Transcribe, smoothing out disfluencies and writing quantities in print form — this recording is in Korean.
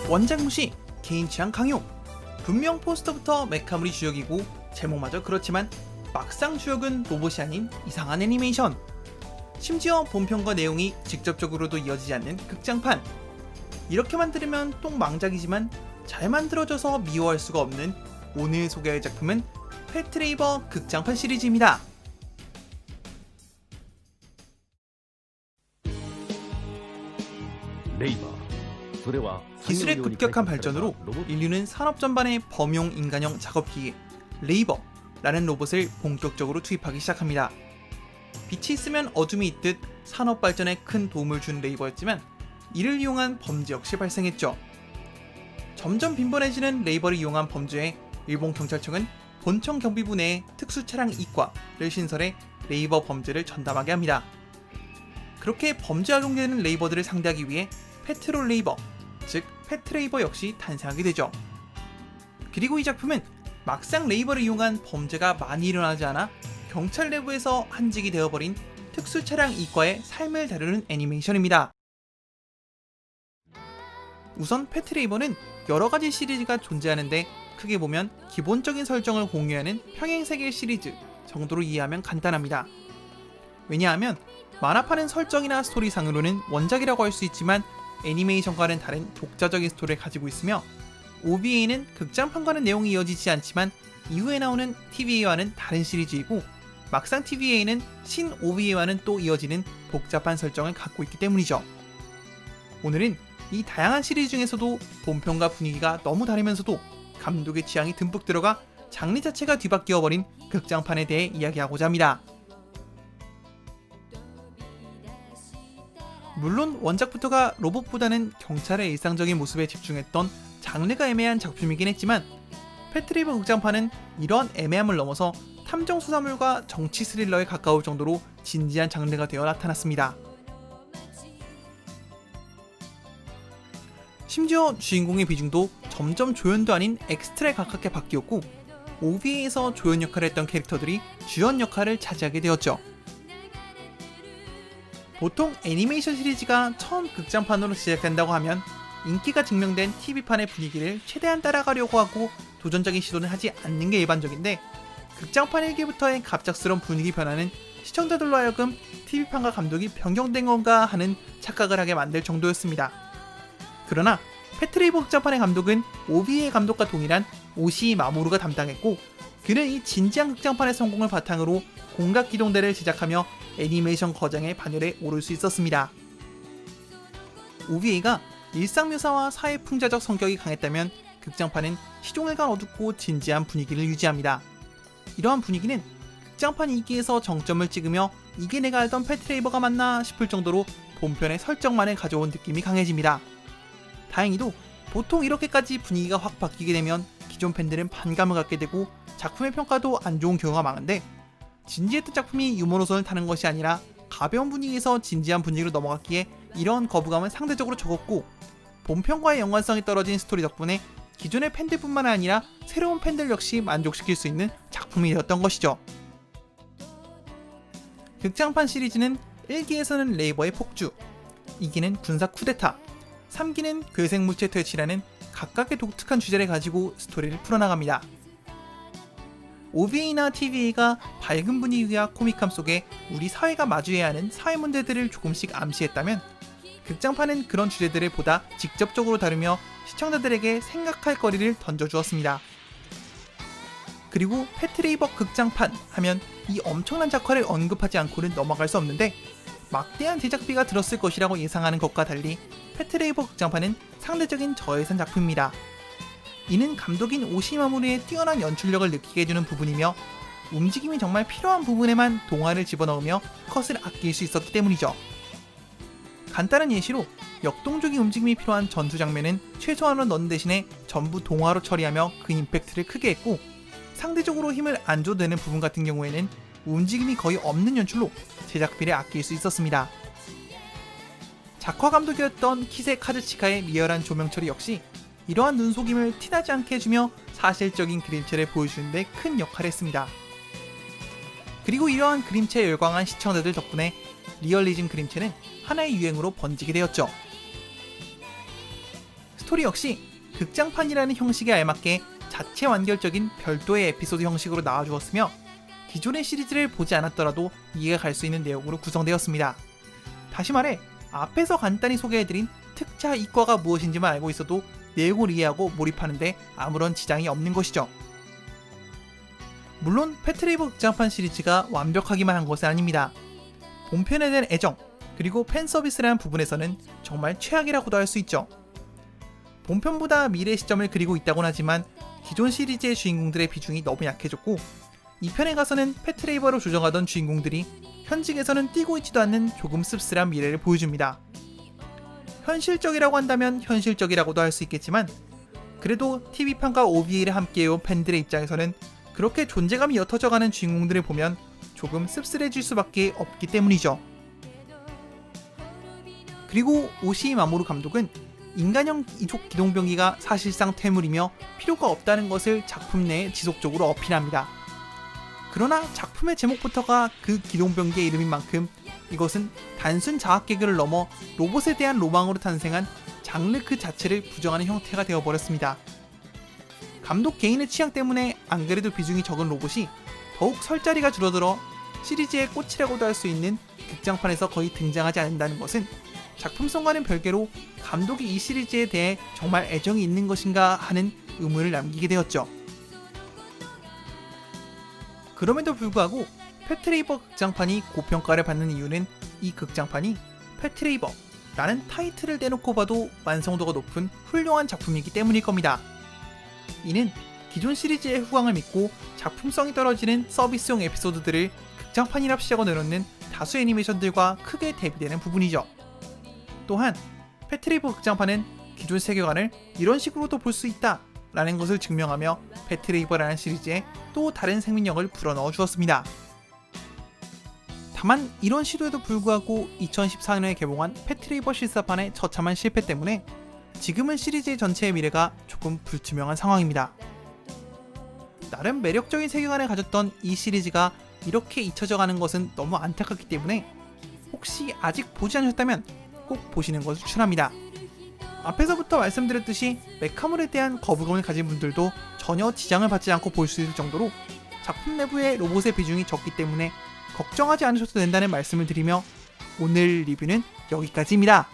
원작 무시, 개인 취향 강요. 분명 포스터부터 메카물이 주역이고 제목마저 그렇지만 막상 주역은 로봇이 아닌 이상한 애니메이션. 심지어 본편과 내용이 직접적으로도 이어지지 않는 극장판. 이렇게만 들으면 똥망작이지만 잘 만들어져서 미워할 수가 없는 오늘 소개할 작품은 패트레이버 극장판 시리즈입니다. 기술의 급격한 발전으로 인류는 산업 전반의 범용 인간형 작업기계 레이버라는 로봇을 본격적으로 투입하기 시작합니다. 빛이 있으면 어둠이 있듯 산업 발전에 큰 도움을 준 레이버였지만 이를 이용한 범죄 역시 발생했죠. 점점 빈번해지는 레이버를 이용한 범죄에 일본 경찰청은 본청 경비부 내에 특수차량 이과를 신설해 레이버 범죄를 전담하게 합니다. 그렇게 범죄에 활용되는 레이버들을 상대하기 위해 패트롤 레이버, 즉 패트레이버 역시 탄생하게 되죠. 그리고 이 작품은 막상 레이버를 이용한 범죄가 많이 일어나지 않아 경찰 내부에서 한직이 되어버린 특수차량 이과의 삶을 다루는 애니메이션입니다. 우선 패트레이버는 여러가지 시리즈가 존재하는데 크게 보면 기본적인 설정을 공유하는 평행세계 시리즈 정도로 이해하면 간단합니다. 왜냐하면 만화판은 설정이나 스토리상으로는 원작이라고 할 수 있지만 애니메이션과는 다른 독자적인 스토리를 가지고 있으며 OVA는 극장판과는 내용이 이어지지 않지만 이후에 나오는 TVA와는 다른 시리즈이고 막상 TVA는 신 OVA와는 또 이어지는 복잡한 설정을 갖고 있기 때문이죠. 오늘은 이 다양한 시리즈 중에서도 본편과 분위기가 너무 다르면서도 감독의 취향이 듬뿍 들어가 장르 자체가 뒤바뀌어버린 극장판에 대해 이야기하고자 합니다. 물론 원작부터가 로봇보다는 경찰의 일상적인 모습에 집중했던 장르가 애매한 작품이긴 했지만 패트레이버 극장판은 이러한 애매함을 넘어서 탐정 수사물과 정치 스릴러에 가까울 정도로 진지한 장르가 되어 나타났습니다. 심지어 주인공의 비중도 점점 조연도 아닌 엑스트라에 가깝게 바뀌었고 OVA에서 조연 역할을 했던 캐릭터들이 주연 역할을 차지하게 되었죠. 보통 애니메이션 시리즈가 처음 극장판으로 시작된다고 하면 인기가 증명된 TV판의 분위기를 최대한 따라가려고 하고 도전적인 시도는 하지 않는 게 일반적인데 극장판 1기부터의 갑작스러운 분위기 변화는 시청자들로 하여금 TV판과 감독이 변경된 건가 하는 착각을 하게 만들 정도였습니다. 그러나 패트레이버 극장판의 감독은 OVA 감독과 동일한 오시이 마모루가 담당했고 그는 이 진지한 극장판의 성공을 바탕으로 공각기동대를 제작하며 애니메이션 거장의 반열에 오를 수 있었습니다. OVA가 일상 묘사와 사회 풍자적 성격이 강했다면 극장판은 시종일관 어둡고 진지한 분위기를 유지합니다. 이러한 분위기는 극장판 2기에서 정점을 찍으며 이게 내가 알던 패트레이버가 맞나 싶을 정도로 본편의 설정만을 가져온 느낌이 강해집니다. 다행히도 보통 이렇게까지 분위기가 확 바뀌게 되면 기존 팬들은 반감을 갖게 되고 작품의 평가도 안 좋은 경우가 많은데 진지했던 작품이 유머 노선을 타는 것이 아니라 가벼운 분위기에서 진지한 분위기로 넘어갔기에 이런 거부감은 상대적으로 적었고 본편과의 연관성이 떨어진 스토리 덕분에 기존의 팬들뿐만 아니라 새로운 팬들 역시 만족시킬 수 있는 작품이 되었던 것이죠. 극장판 시리즈는 1기에서는 레이버의 폭주, 2기는 군사 쿠데타, 3기는 괴생물체 퇴치라는 각각의 독특한 주제를 가지고 스토리를 풀어나갑니다. OVA나 TVA가 밝은 분위기와 코믹함 속에 우리 사회가 마주해야 하는 사회 문제들을 조금씩 암시했다면 극장판은 그런 주제들을 보다 직접적으로 다루며 시청자들에게 생각할 거리를 던져주었습니다. 그리고 패트레이버 극장판 하면 이 엄청난 작화를 언급하지 않고는 넘어갈 수 없는데 막대한 제작비가 들었을 것이라고 예상하는 것과 달리 패트레이버 극장판은 상대적인 저예산 작품입니다. 이는 감독인 오시이 마모루의 뛰어난 연출력을 느끼게 해주는 부분이며 움직임이 정말 필요한 부분에만 동화를 집어넣으며 컷을 아낄 수 있었기 때문이죠. 간단한 예시로 역동적인 움직임이 필요한 전투 장면은 최소한으로 넣는 대신에 전부 동화로 처리하며 그 임팩트를 크게 했고 상대적으로 힘을 안 줘도 되는 부분 같은 경우에는 움직임이 거의 없는 연출로 제작비를 아낄 수 있었습니다. 작화 감독이었던 키세 카즈치카의 리얼한 조명 처리 역시 이러한 눈속임을 티나지 않게 해주며 사실적인 그림체를 보여주는 데 큰 역할을 했습니다. 그리고 이러한 그림체에 열광한 시청자들 덕분에 리얼리즘 그림체는 하나의 유행으로 번지게 되었죠. 스토리 역시 극장판이라는 형식에 알맞게 자체 완결적인 별도의 에피소드 형식으로 나와주었으며 기존의 시리즈를 보지 않았더라도 이해가 갈 수 있는 내용으로 구성되었습니다. 다시 말해 앞에서 간단히 소개해드린 특차 이과가 무엇인지만 알고 있어도 내용을 이해하고 몰입하는데 아무런 지장이 없는 것이죠. 물론 패트레이버 극장판 시리즈가 완벽하기만 한 것은 아닙니다. 본편에 대한 애정 그리고 팬서비스라는 부분에서는 정말 최악이라고도 할 수 있죠. 본편보다 미래 시점을 그리고 있다곤 하지만 기존 시리즈의 주인공들의 비중이 너무 약해졌고 2편에 가서는 패트레이버로 조정하던 주인공들이 현직에서는 띄고 있지도 않는 조금 씁쓸한 미래를 보여줍니다. 현실적이라고 한다면 현실적이라고도 할 수 있겠지만 그래도 TV판과 OVA를 함께해온 팬들의 입장에서는 그렇게 존재감이 옅어져가는 주인공들을 보면 조금 씁쓸해질 수밖에 없기 때문이죠. 그리고 오시이 마모루 감독은 인간형 이족 기동병기가 사실상 퇴물이며 필요가 없다는 것을 작품 내에 지속적으로 어필합니다. 그러나 작품의 제목부터가 그 기동병기의 이름인 만큼 이것은 단순 자학 개그를 넘어 로봇에 대한 로망으로 탄생한 장르 그 자체를 부정하는 형태가 되어버렸습니다. 감독 개인의 취향 때문에 안 그래도 비중이 적은 로봇이 더욱 설 자리가 줄어들어 시리즈의 꽃이라고도 할 수 있는 극장판에서 거의 등장하지 않는다는 것은 작품성과는 별개로 감독이 이 시리즈에 대해 정말 애정이 있는 것인가 하는 의문을 남기게 되었죠. 그럼에도 불구하고 패트레이버 극장판이 고평가를 받는 이유는 이 극장판이 패트레이버라는 타이틀을 대놓고 봐도 완성도가 높은 훌륭한 작품이기 때문일 겁니다. 이는 기존 시리즈의 후광을 믿고 작품성이 떨어지는 서비스용 에피소드들을 극장판이랍시고 내놓는 다수 애니메이션들과 크게 대비되는 부분이죠. 또한 패트레이버 극장판은 기존 세계관을 이런 식으로도 볼 수 있다 라는 것을 증명하며 패트레이버라는 시리즈에 또 다른 생명력을 불어넣어 주었습니다. 다만 이런 시도에도 불구하고 2014년에 개봉한 패트레이버 실사판의 처참한 실패 때문에 지금은 시리즈의 전체의 미래가 조금 불투명한 상황입니다. 나름 매력적인 세계관을 가졌던 이 시리즈가 이렇게 잊혀져가는 것은 너무 안타깝기 때문에 혹시 아직 보지 않으셨다면 꼭 보시는 것을 추천합니다. 앞에서부터 말씀드렸듯이 메카물에 대한 거부감을 가진 분들도 전혀 지장을 받지 않고 볼 수 있을 정도로 작품 내부의 로봇의 비중이 적기 때문에 걱정하지 않으셔도 된다는 말씀을 드리며 오늘 리뷰는 여기까지입니다.